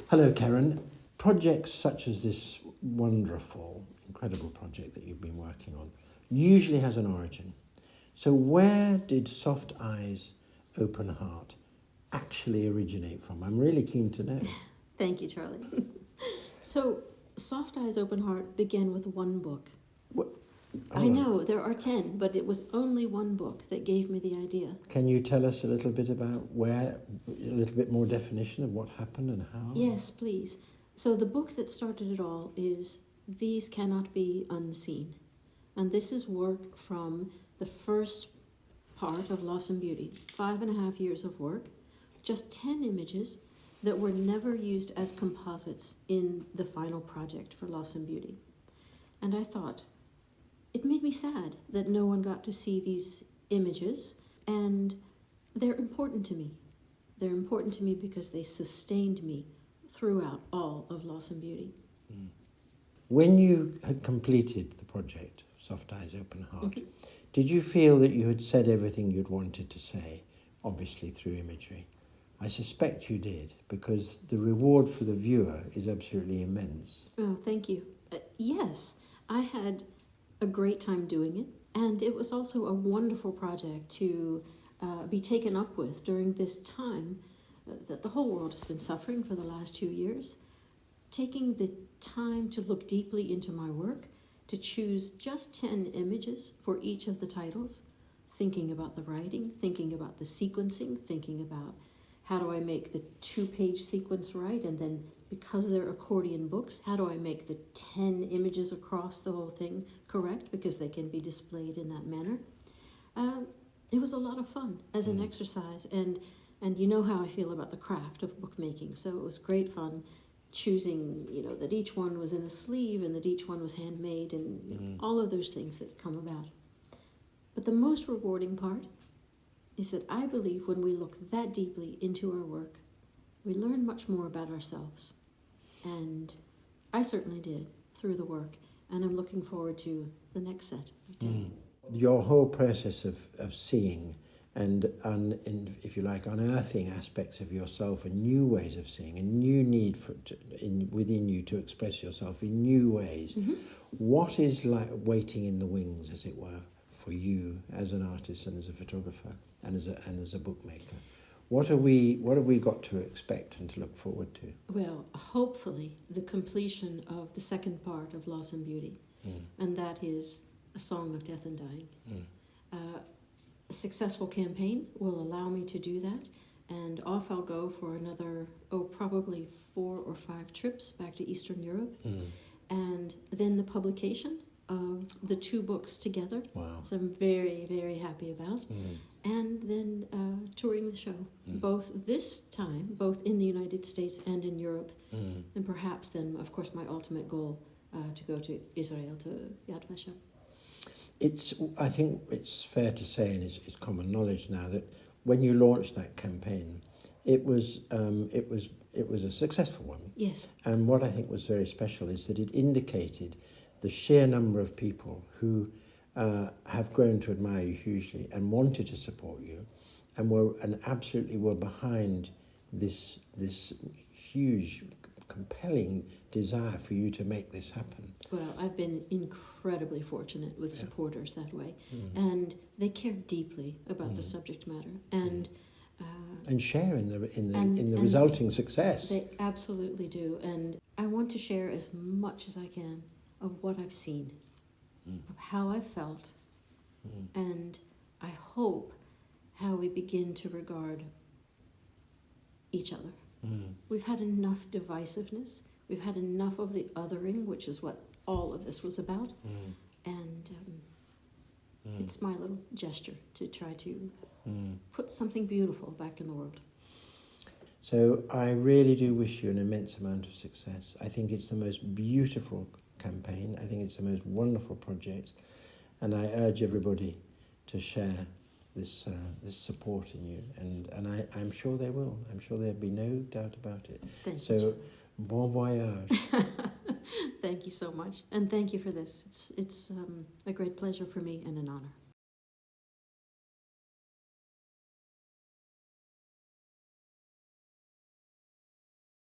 Hello, Keron. Projects such as this wonderful, incredible project that you've been working on usually has an origin. So where did Soft Eyes, Open Heart actually originate from? I'm really keen to know. Thank you, Charlie. So, Soft Eyes, Open Heart began with one book. What? I know, there are 10, but it was only one book that gave me the idea. Can you tell us a little bit about a little bit more definition of what happened and how? Yes, please. So the book that started it all is These Cannot Be Unseen. And this is work from the first part of Loss and Beauty. 5.5 years of work, just 10 images that were never used as composites in the final project for Loss and Beauty. And I thought, it made me sad that no one got to see these images, and they're important to me. They're important to me because they sustained me throughout all of Loss and Beauty. Mm. When you had completed the project, Soft Eyes, Open Heart, did you feel that you had said everything you'd wanted to say, obviously through imagery? I suspect you did, because the reward for the viewer is absolutely immense. Oh, thank you. Yes, I had a great time doing it, and it was also a wonderful project to be taken up with during this time that the whole world has been suffering for the last 2 years. Taking the time to look deeply into my work, to choose just 10 images for each of the titles, thinking about the writing, thinking about the sequencing, thinking about how do I make the 2-page sequence right, and then because they're accordion books, how do I make the 10 images across the whole thing correct, because they can be displayed in that manner. It was a lot of fun as an exercise, and you know how I feel about the craft of bookmaking, so it was great fun choosing, that each one was in a sleeve and that each one was handmade, and all of those things that come about. But the most rewarding part is that I believe when we look that deeply into our work, we learn much more about ourselves. And I certainly did through the work, and I'm looking forward to the next set of 10. Your whole process of seeing and, if you like, unearthing aspects of yourself and new ways of seeing, a new need within you to express yourself in new ways. What is like waiting in the wings, as it were, for you as an artist and as a photographer and as a bookmaker? What have we got to expect and to look forward to? Well, hopefully the completion of the second part of Loss and Beauty, and that is A Song of Death and Dying. A successful campaign will allow me to do that, and off I'll go for another, probably 4 or 5 trips back to Eastern Europe, and then the publication of the 2 books together. Wow. So I'm very, very happy about. And then touring the show, both this time, both in the United States and in Europe, and perhaps then, of course, my ultimate goal to go to Israel, to Yad Vashem. I think it's fair to say, and it's common knowledge now, that when you launched that campaign, it was a successful one. Yes. And what I think was very special is that it indicated the sheer number of people who have grown to admire you hugely and wanted to support you, and absolutely were behind this huge, compelling desire for you to make this happen. Well, I've been incredibly fortunate with supporters that way, and they care deeply about the subject matter, and share in the resulting success. They absolutely do, and I want to share as much as I can of what I've seen, of how I felt, and I hope how we begin to regard each other. We've had enough divisiveness. We've had enough of the othering, which is what all of this was about. And it's my little gesture to try to put something beautiful back in the world. So I really do wish you an immense amount of success. I think it's the most beautiful campaign. I think it's the most wonderful project. And I urge everybody to share this support in you, and I'm sure they will. I'm sure there'll be no doubt about it. Thank you. So, bon voyage. Thank you so much, and thank you for this. It's a great pleasure for me and an honor.